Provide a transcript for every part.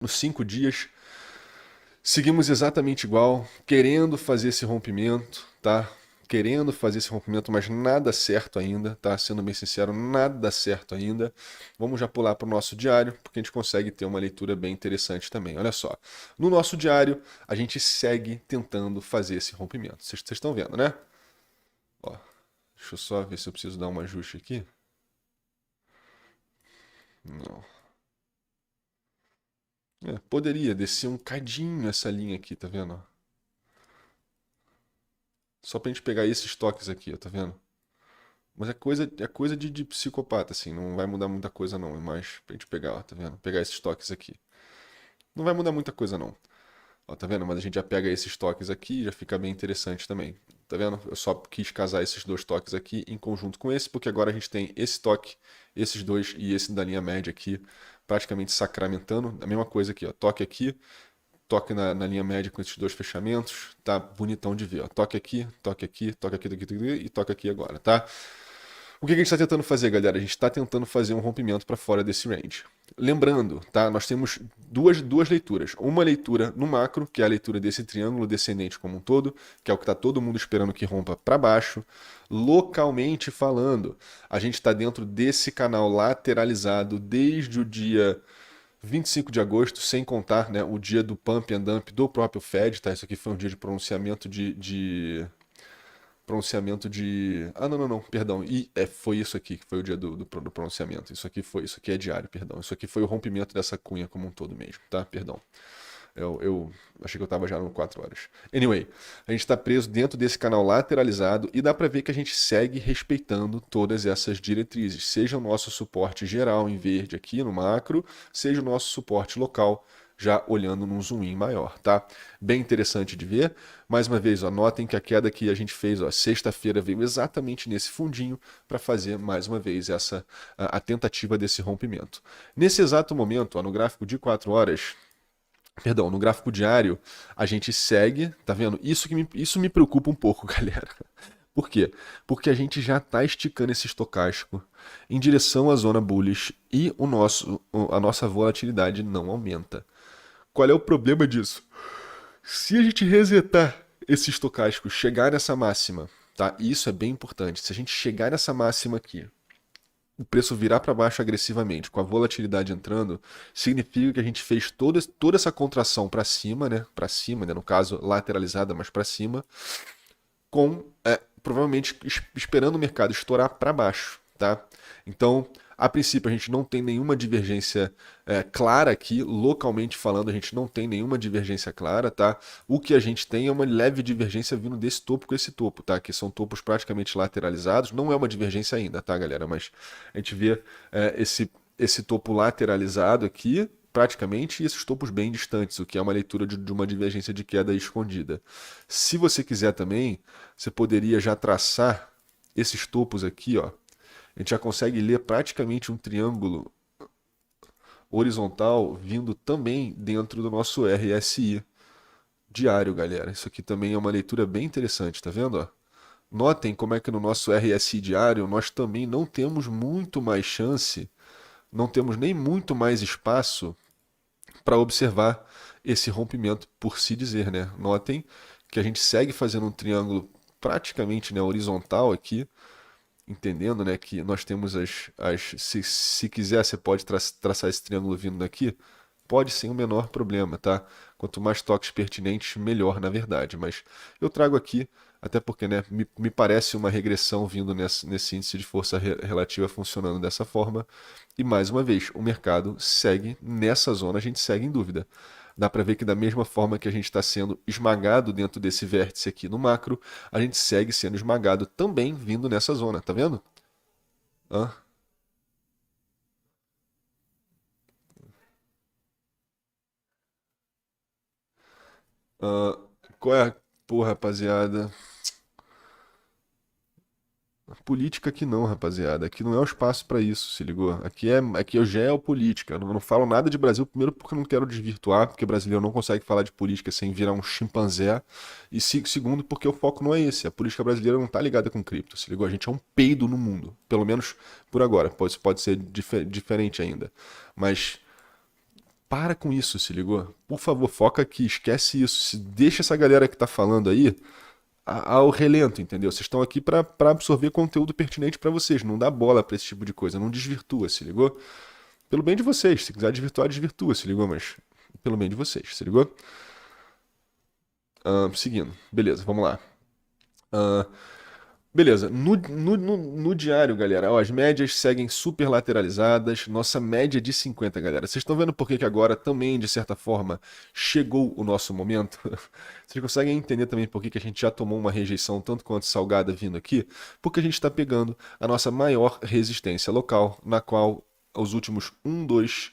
nos 5 dias. Seguimos exatamente igual, querendo fazer esse rompimento, tá? Querendo fazer esse rompimento, mas nada certo ainda, tá? Sendo bem sincero, nada certo ainda. Vamos já pular para o nosso diário, porque a gente consegue ter uma leitura bem interessante também. Olha só, no nosso diário, a gente segue tentando fazer esse rompimento. Vocês estão vendo, né? Ó, deixa eu só ver se eu preciso dar um ajuste aqui. Não. Poderia descer um cadinho essa linha aqui, tá vendo? Só pra gente pegar esses toques aqui, ó, tá vendo? Mas é coisa de psicopata, assim, não vai mudar muita coisa não, é mais pra gente pegar, ó, tá vendo? Pegar esses toques aqui. Não vai mudar muita coisa não, ó, tá vendo? Mas a gente já pega esses toques aqui e já fica bem interessante também, tá vendo? Eu só quis casar esses dois toques aqui em conjunto com esse, porque agora a gente tem esse toque, esses dois e esse da linha média aqui, praticamente sacramentando, a mesma coisa aqui, ó, toque na linha média com esses dois fechamentos, tá bonitão de ver, ó. Toque aqui, toque aqui, toque aqui, toque aqui, toque aqui e toque aqui agora, tá? O que a gente está tentando fazer, galera? A gente está tentando fazer um rompimento para fora desse range. Lembrando, tá? Nós temos duas leituras. Uma leitura no macro, que é a leitura desse triângulo descendente como um todo, que é o que está todo mundo esperando que rompa para baixo. Localmente falando, a gente está dentro desse canal lateralizado desde o dia 25 de agosto, sem contar, né, o dia do pump and dump do próprio Fed, tá? Isso aqui foi um dia de pronunciamento de. Ah, não, não, não, perdão. Foi isso aqui que foi o dia do pronunciamento. Isso aqui é diário, perdão. Isso aqui foi o rompimento dessa cunha como um todo mesmo, tá? Perdão. Eu achei que eu tava já no 4 horas. Anyway, a gente está preso dentro desse canal lateralizado e dá para ver que a gente segue respeitando todas essas diretrizes, seja o nosso suporte geral em verde aqui no macro, seja o nosso suporte local já olhando num zoom in maior, tá? Bem interessante de ver. Mais uma vez, ó, notem que a queda que a gente fez, ó, sexta-feira veio exatamente nesse fundinho para fazer mais uma vez a tentativa desse rompimento. Nesse exato momento, ó, no gráfico de 4 horas, perdão, no gráfico diário, a gente segue, tá vendo? Isso me preocupa um pouco, galera. Por quê? Porque a gente já está esticando esse estocástico em direção à zona bullish e a nossa volatilidade não aumenta. Qual é o problema disso? Se a gente resetar esse estocástico, chegar nessa máxima, tá? E isso é bem importante. Se a gente chegar nessa máxima aqui, o preço virar para baixo agressivamente, com a volatilidade entrando, significa que a gente fez toda essa contração para cima, né? Para cima, né? No caso, lateralizada, mas para cima, com provavelmente esperando o mercado estourar para baixo, tá? Então, a princípio, a gente não tem nenhuma divergência clara aqui, localmente falando, a gente não tem nenhuma divergência clara, tá? O que a gente tem é uma leve divergência vindo desse topo com esse topo, tá? Que são topos praticamente lateralizados, não é uma divergência ainda, tá, galera? Mas a gente vê esse topo lateralizado aqui, praticamente, e esses topos bem distantes, o que é uma leitura de uma divergência de queda escondida. Se você quiser também, você poderia já traçar esses topos aqui, ó. A gente já consegue ler praticamente um triângulo horizontal vindo também dentro do nosso RSI diário, galera. Isso aqui também é uma leitura bem interessante, tá vendo? Ó? Notem como é que no nosso RSI diário nós também não temos muito mais chance, não temos nem muito mais espaço para observar esse rompimento por se dizer, né? Notem que a gente segue fazendo um triângulo praticamente, né, horizontal aqui, entendendo, né, que nós temos se quiser, você pode traçar esse triângulo vindo daqui, pode sem o menor problema, tá? Quanto mais toques pertinentes, melhor, na verdade. Mas eu trago aqui, até porque, né, me parece uma regressão vindo nesse índice de força relativa funcionando dessa forma. E mais uma vez, o mercado segue nessa zona, a gente segue em dúvida. Dá para ver que da mesma forma que a gente está sendo esmagado dentro desse vértice aqui no macro, a gente segue sendo esmagado também vindo nessa zona, tá vendo? Hã? Hã? Qual é? Pô, rapaziada. Política aqui não, rapaziada. Aqui não é o espaço pra isso, se ligou? Aqui é geopolítica. Eu não falo nada de Brasil, primeiro porque eu não quero desvirtuar, porque brasileiro não consegue falar de política sem virar um chimpanzé. E segundo, porque o foco não é esse. A política brasileira não tá ligada com cripto, se ligou? A gente é um peido no mundo. Pelo menos por agora. Pode ser diferente ainda. Mas para com isso, se ligou? Por favor, foca aqui, esquece isso. Deixa essa galera que tá falando aí ao relento, entendeu? Vocês estão aqui para absorver conteúdo pertinente para vocês. Não dá bola para esse tipo de coisa, não desvirtua, se ligou? Pelo bem de vocês. Se quiser desvirtuar, desvirtua, se ligou? Mas pelo bem de vocês, se ligou? Seguindo. Beleza, vamos lá. Beleza, no diário, galera, ó, as médias seguem super lateralizadas, nossa média de 50, galera. Vocês estão vendo por que agora também, de certa forma, chegou o nosso momento? Vocês conseguem entender também por que a gente já tomou uma rejeição tanto quanto salgada vindo aqui? Porque a gente está pegando a nossa maior resistência local, na qual os últimos 1, 2...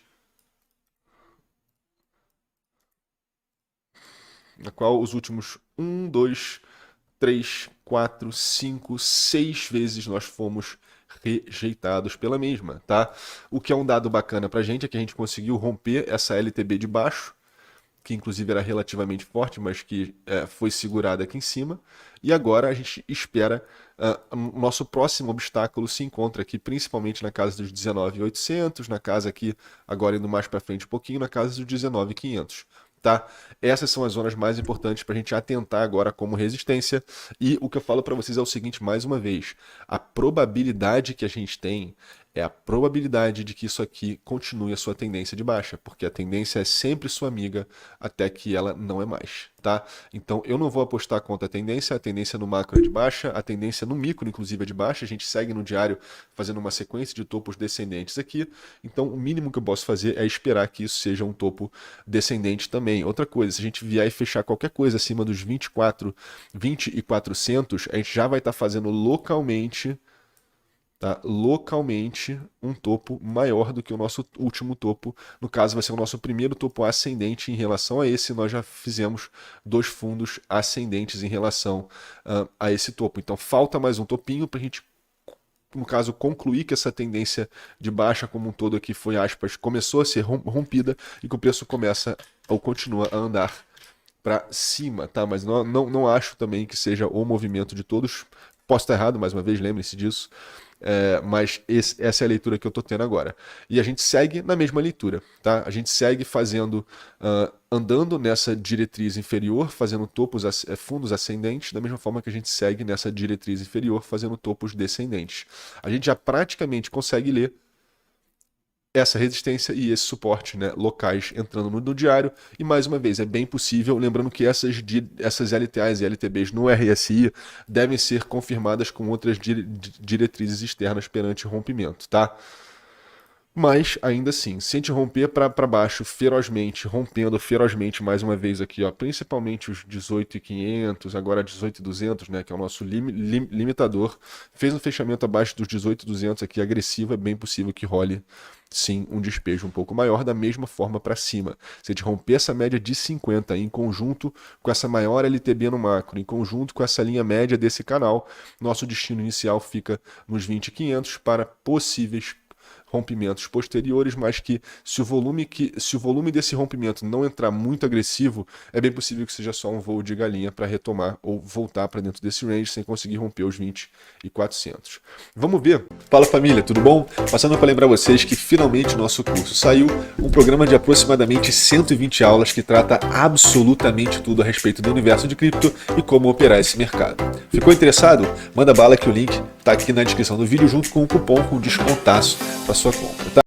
Na qual os últimos 1, 2... 3, 4, 5, 6 vezes nós fomos rejeitados pela mesma, tá? O que é um dado bacana pra gente é que a gente conseguiu romper essa LTB de baixo, que inclusive era relativamente forte, mas que foi segurada aqui em cima. E agora a gente espera, o nosso próximo obstáculo se encontra aqui principalmente na casa dos 19.800, na casa aqui, agora indo mais para frente um pouquinho, na casa dos 19.500. Tá? Essas são as zonas mais importantes para a gente atentar agora como resistência. E o que eu falo para vocês é o seguinte, mais uma vez, a probabilidade que a gente tem é a probabilidade de que isso aqui continue a sua tendência de baixa, porque a tendência é sempre sua amiga até que ela não é mais, tá? Então eu não vou apostar contra a tendência no macro é de baixa, a tendência no micro inclusive é de baixa, a gente segue no diário fazendo uma sequência de topos descendentes aqui, então o mínimo que eu posso fazer é esperar que isso seja um topo descendente também. Outra coisa, se a gente vier e fechar qualquer coisa acima dos 20.400, a gente já vai estar fazendo localmente, tá? Localmente um topo maior do que o nosso último topo. No caso vai ser o nosso primeiro topo ascendente em relação a esse. Nós já fizemos 2 fundos ascendentes em relação a esse topo. Então falta mais um topinho para a gente, no caso, concluir que essa tendência de baixa como um todo aqui foi, aspas, começou a ser rompida e que o preço começa ou continua a andar para cima, tá? Mas não acho também que seja o movimento de todos. Posso estar errado, mais uma vez, lembre-se disso. Mas essa é a leitura que eu estou tendo agora. E a gente segue na mesma leitura, tá? A gente segue fazendo, andando nessa diretriz inferior, fazendo topos, fundos ascendentes, da mesma forma que a gente segue nessa diretriz inferior, fazendo topos descendentes. A gente já praticamente consegue ler essa resistência e esse suporte, né, locais entrando no diário. E mais uma vez, é bem possível, lembrando que essas LTAs e LTBs no RSI devem ser confirmadas com outras diretrizes externas perante rompimento, tá? Mas, ainda assim, se a gente romper para baixo ferozmente, rompendo ferozmente mais uma vez aqui, ó, principalmente os 18.500, agora 18.200, né, que é o nosso limitador, fez um fechamento abaixo dos 18.200 aqui agressivo, é bem possível que role, sim, um despejo um pouco maior, da mesma forma para cima. Se a gente romper essa média de 50 em conjunto com essa maior LTB no macro, em conjunto com essa linha média desse canal, nosso destino inicial fica nos 20.500 para possíveis rompimentos posteriores, mas que se o volume desse rompimento não entrar muito agressivo, é bem possível que seja só um voo de galinha para retomar ou voltar para dentro desse range sem conseguir romper os 20.400. Vamos ver? Fala família, tudo bom? Passando para lembrar vocês que finalmente o nosso curso saiu, um programa de aproximadamente 120 aulas que trata absolutamente tudo a respeito do universo de cripto e como operar esse mercado. Ficou interessado? Manda bala que o link está aqui na descrição do vídeo junto com o cupom com descontaço para sua compra, tá?